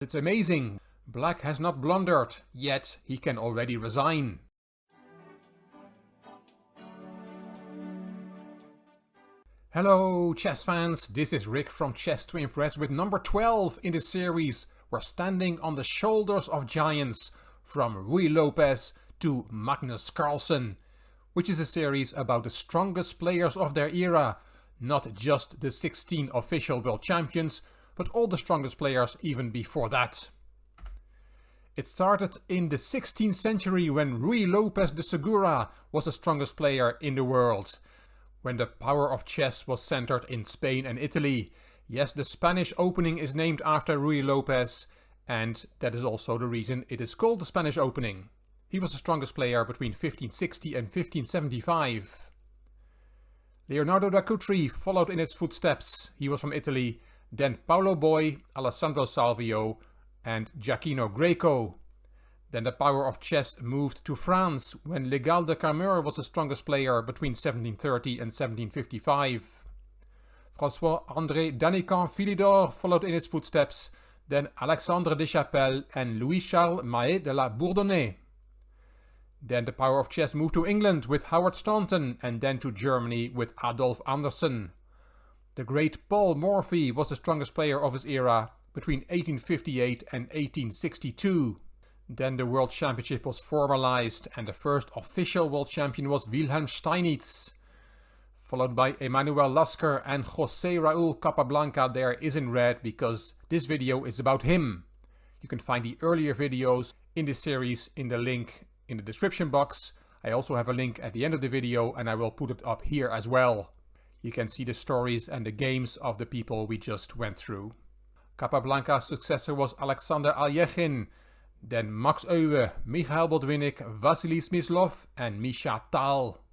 It's amazing. Black has not blundered, yet he can already resign. Hello chess fans, this is Rick from Chess to Impress with number 12 in the series. We're standing on the shoulders of giants, from Ruy Lopez to Magnus Carlsen, which is a series about the strongest players of their era, not just the 16 official world champions, but all the strongest players even before that. It started in the 16th century when Ruy Lopez de Segura was the strongest player in the world, when the power of chess was centered in Spain and Italy. Yes, the Spanish opening is named after Ruy Lopez, and that is also the reason it is called the Spanish opening. He was the strongest player between 1560 and 1575. Leonardo da Cutri followed in his footsteps. He was from Italy. Then Paolo Boy, Alessandro Salvio and Giacchino Greco. Then the power of chess moved to France when Légal de Cameur was the strongest player between 1730 and 1755. François-André Danican Philidor followed in his footsteps. Then Alexandre Deschapelles and Louis-Charles Mahé de la Bourdonnais. Then the power of chess moved to England with Howard Staunton, and then to Germany with Adolf Anderssen. The great Paul Morphy was the strongest player of his era between 1858 and 1862. Then the World Championship was formalized and the first official world champion was Wilhelm Steinitz. Followed by Emanuel Lasker and José Raúl Capablanca there is in red because this video is about him. You can find the earlier videos in this series in the link in the description box. I also have a link at the end of the video and I will put it up here as well. You can see the stories and the games of the people we just went through. Capablanca's successor was Alexander Aljechin, then Max Euwe, Michael Botvinnik, Vasily Smyslov and Misha Tal.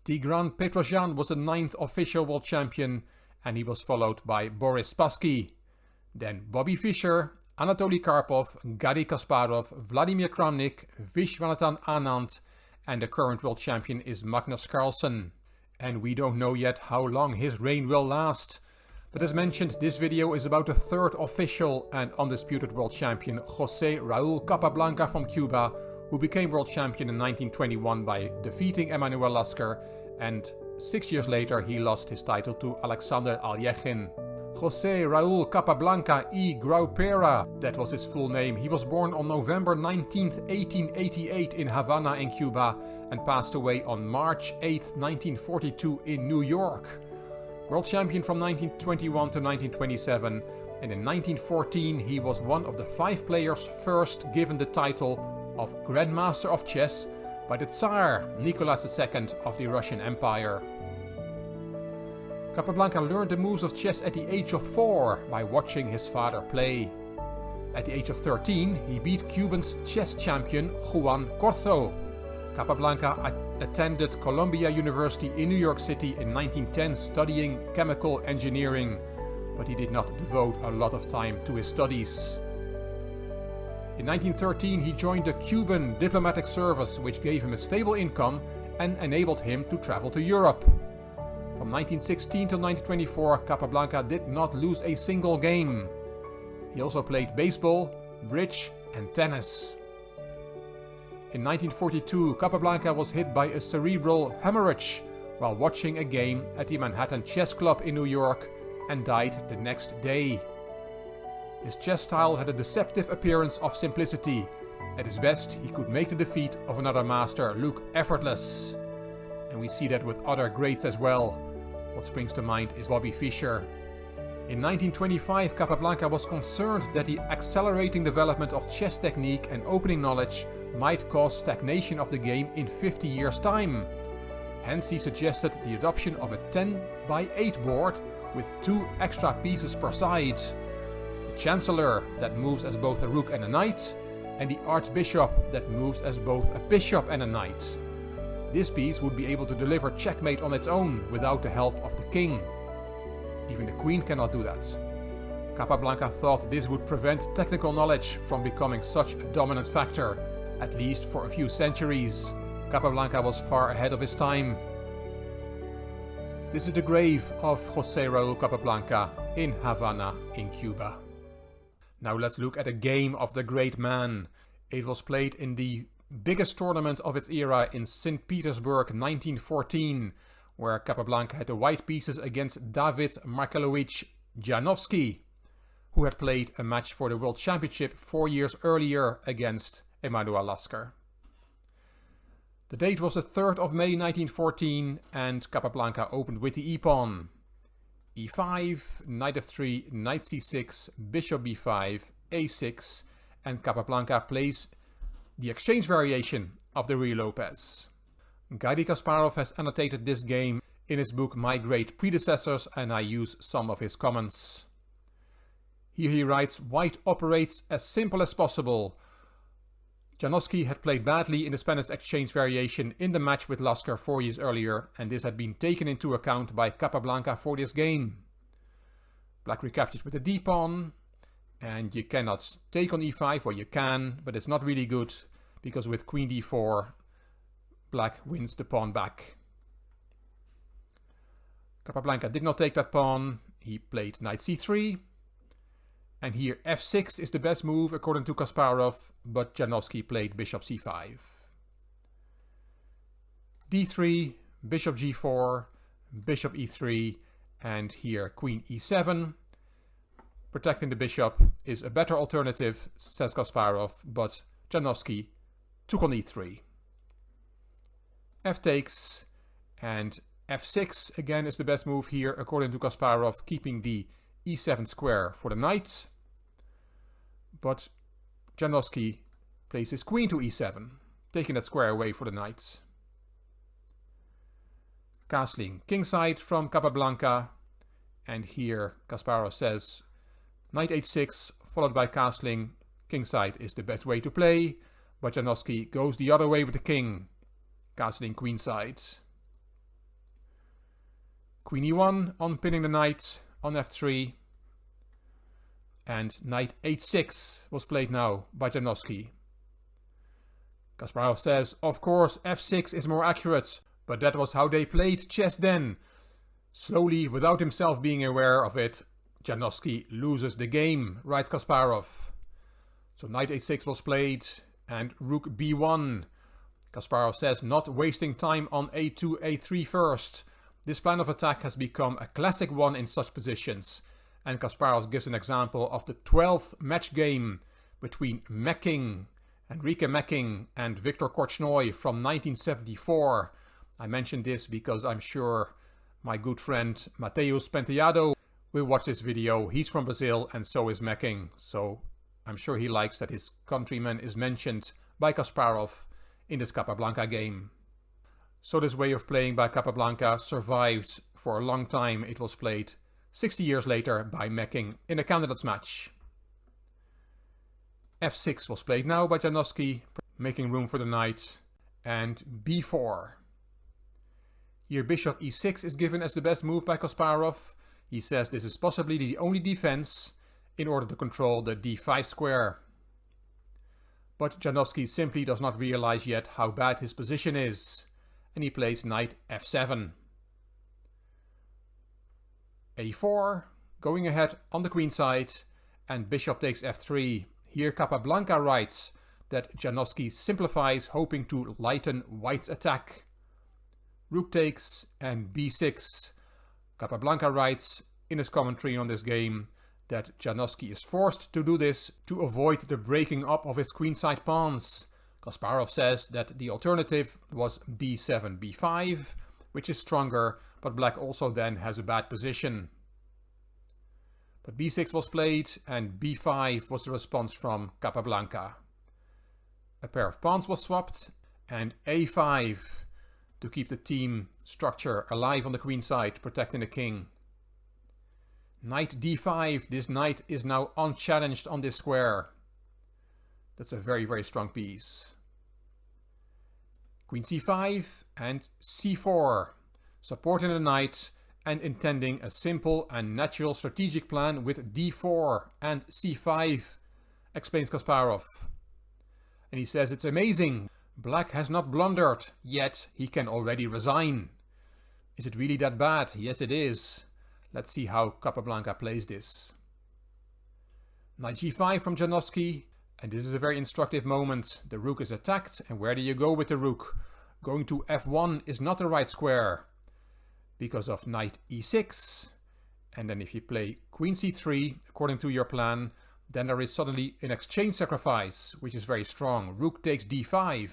Tigran Petrosyan was the 9th official world champion and he was followed by Boris Spassky. Then Bobby Fischer, Anatoly Karpov, Garry Kasparov, Vladimir Kramnik, Vishwanathan Anand, and the current world champion is Magnus Carlsen. And we don't know yet how long his reign will last. But as mentioned, this video is about the 3rd official and undisputed world champion José Raúl Capablanca from Cuba, who became world champion in 1921 by defeating Emanuel Lasker, and 6 years later he lost his title to Alexander Aljechin. José Raúl Capablanca y Graupera, that was his full name. He was born on November 19, 1888 in Havana in Cuba and passed away on March 8, 1942 in New York. World champion from 1921 to 1927, and in 1914 he was one of the 5 players first given the title of Grandmaster of Chess by the Tsar Nicholas II of the Russian Empire. Capablanca learned the moves of chess at the age of 4 by watching his father play. At the age of 13 he beat Cuban's chess champion Juan Corzo. Capablanca attended Columbia University in New York City in 1910 studying chemical engineering, but he did not devote a lot of time to his studies. In 1913 he joined the Cuban diplomatic service, which gave him a stable income and enabled him to travel to Europe. From 1916 to 1924, Capablanca did not lose a single game. He also played baseball, bridge and tennis. In 1942, Capablanca was hit by a cerebral hemorrhage while watching a game at the Manhattan Chess Club in New York and died the next day. His chess style had a deceptive appearance of simplicity. At his best, he could make the defeat of another master look effortless. And we see that with other greats as well. What springs to mind is Bobby Fischer. In 1925, Capablanca was concerned that the accelerating development of chess technique and opening knowledge might cause stagnation of the game in 50 years' time. Hence he suggested the adoption of a 10x8 board with 2 extra pieces per side. The Chancellor, that moves as both a rook and a knight, and the Archbishop, that moves as both a bishop and a knight. This piece would be able to deliver checkmate on its own without the help of the king. Even the queen cannot do that. Capablanca thought this would prevent technical knowledge from becoming such a dominant factor, at least for a few centuries. Capablanca was far ahead of his time. This is the grave of José Raúl Capablanca in Havana in Cuba. Now let's look at a game of the great man. It was played in the biggest tournament of its era in St. Petersburg 1914, where Capablanca had the white pieces against David Markelovich Janovsky, who had played a match for the World Championship 4 years earlier against Emanuel Lasker. The date was the 3rd of May 1914 and Capablanca opened with the e-pawn. e5, knight f3, knight c6, bishop b5, a6, and Capablanca plays the exchange variation of the Ruy Lopez. Garry Kasparov has annotated this game in his book My Great Predecessors, and I use some of his comments. Here he writes, white operates as simple as possible. Janovsky had played badly in the Spanish exchange variation in the match with Lasker 4 years earlier, and this had been taken into account by Capablanca for this game. Black recaptures with the d-pawn, and you cannot take on e5, or you can, but it's not really good, because with queen d4, Black wins the pawn back. Capablanca did not take that pawn, he played knight c3, and here f6 is the best move according to Kasparov, but Janovsky played bishop c5. d3, bishop g4, bishop e3, and here queen e7. Protecting the bishop is a better alternative, says Kasparov, but Janovsky took on e3. F takes, and f6 again is the best move here according to Kasparov, keeping the e7 square for the knight. But Janovsky plays his queen to e7, taking that square away for the knight. Castling kingside from Capablanca, and here Kasparov says knight h6 followed by castling kingside is the best way to play, but Janovsky goes the other way with the king, castling queenside. Queen e1 on pinning the knight on f3, and knight h6 was played now by Janovsky. Kasparov says, of course f6 is more accurate, but that was how they played chess then. Slowly, without himself being aware of it, Janovsky loses the game, writes Kasparov. So knight h6 was played, and rook b1. Kasparov says, not wasting time on a2, a3 first. This plan of attack has become a classic one in such positions, and Kasparov gives an example of the 12th match game between Enrique Mecking and Viktor Korchnoi from 1974. I mention this because I'm sure my good friend Mateus Penteado will watch this video. He's from Brazil and so is Mecking, so I'm sure he likes that his countryman is mentioned by Kasparov in this Capablanca game. So this way of playing by Capablanca survived for a long time. It was played 60 years later by Mecking in a candidates match. f6 was played now by Janovsky, making room for the knight, and b4. Here bishop e6 is given as the best move by Kasparov. He says this is possibly the only defense in order to control the d5 square. But Janovsky simply does not realize yet how bad his position is, and he plays knight f7. a4, going ahead on the queen side, and bishop takes f3. Here Capablanca writes that Janovsky simplifies, hoping to lighten white's attack. Rook takes and b6. Capablanca writes in his commentary on this game that Janovsky is forced to do this to avoid the breaking up of his queenside pawns. Kasparov says that the alternative was b7, b5, which is stronger, but black also then has a bad position. But b6 was played and b5 was the response from Capablanca. A pair of pawns was swapped and a5 to keep the team structure alive on the queen side, protecting the king. Knight d5, this knight is now unchallenged on this square. That's a very, very strong piece. Queen c5 and c4, supporting the knight and intending a simple and natural strategic plan with d4 and c5, explains Kasparov. And he says it's amazing. Black has not blundered, yet he can already resign. Is it really that bad? Yes, it is. Let's see how Capablanca plays this. Knight g5 from Janowski, and this is a very instructive moment. The rook is attacked, and where do you go with the rook? Going to f1 is not the right square because of knight e6. And then if you play queen c3, according to your plan, then there is suddenly an exchange sacrifice, which is very strong. Rook takes d5.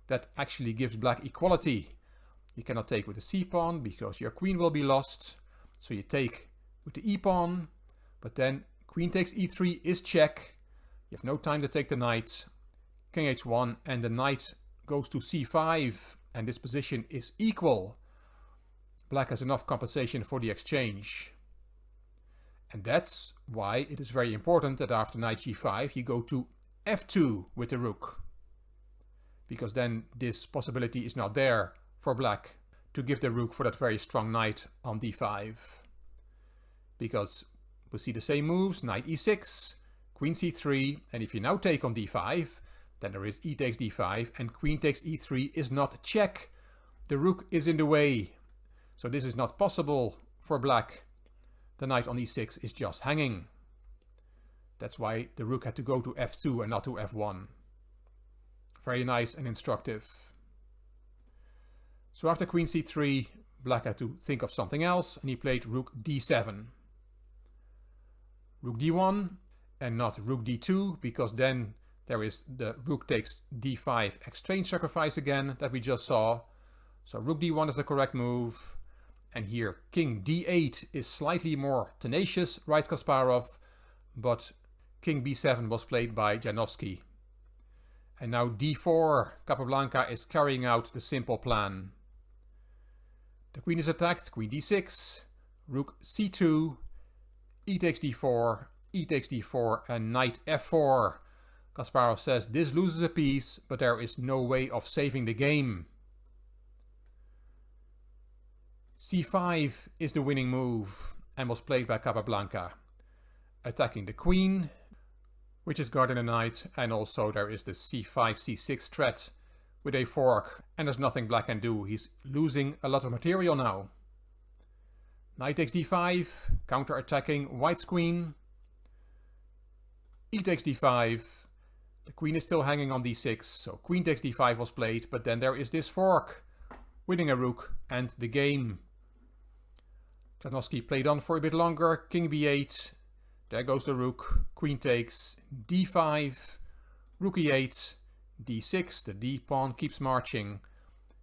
That actually gives black equality. You cannot take with the c-pawn because your queen will be lost. So you take with the e-pawn, but then queen takes e3 is check. You have no time to take the knight. King h1, and the knight goes to c5, and this position is equal. Black has enough compensation for the exchange. And that's why it is very important that after knight g5 you go to f2 with the rook. Because then this possibility is not there for black to give the rook for that very strong knight on d5. Because we see the same moves, knight e6, queen c3, and if you now take on d5, then there is e takes d5 and queen takes e3 is not check. The rook is in the way. So this is not possible for black. The knight on e6 is just hanging. That's why the rook had to go to f2 and not to f1. Very nice and instructive. So after queen c3, black had to think of something else, and he played rook d7. Rook d1 and not rook d2, because then there is the rook takes d5 exchange sacrifice again that we just saw. So rook d1 is the correct move. And here king d8 is slightly more tenacious, writes Kasparov, but king b7 was played by Janowski. And now d4, Capablanca is carrying out the simple plan. The queen is attacked, queen d6, rook c2, e takes d4, e takes d4, and knight f4. Kasparov says this loses a piece, but there is no way of saving the game. c5 is the winning move and was played by Capablanca. Attacking the queen, which is guarding the knight, and also there is the c5, c6 threat with a fork, and there's nothing black can do. He's losing a lot of material now. Knight takes d5, counter-attacking white's queen. E takes d5. The queen is still hanging on d6, so queen takes d5 was played, but then there is this fork, winning a rook and the game. Janowski played on for a bit longer, king b8, there goes the rook, queen takes, d5, rook e8, d6, the d-pawn keeps marching.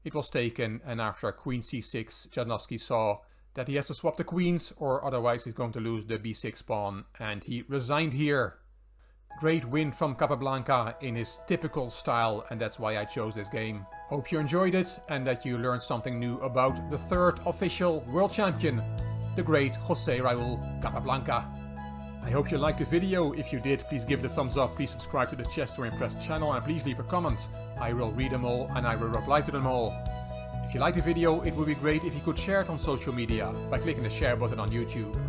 It was taken, and after queen c6, Janowski saw that he has to swap the queens, or otherwise he's going to lose the b6 pawn, and he resigned here. Great win from Capablanca in his typical style, and that's why I chose this game. Hope you enjoyed it and that you learned something new about the third official world champion, the great José Raúl Capablanca. I hope you liked the video. If you did, please give it a thumbs up, please subscribe to the Chess to Impress channel, and please leave a comment. I will read them all and I will reply to them all. If you liked the video, it would be great if you could share it on social media by clicking the share button on YouTube.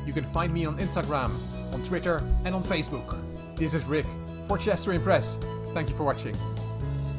You can find me on Instagram, on Twitter and on Facebook. This is Rick for Chess to Impress. Thank you for watching.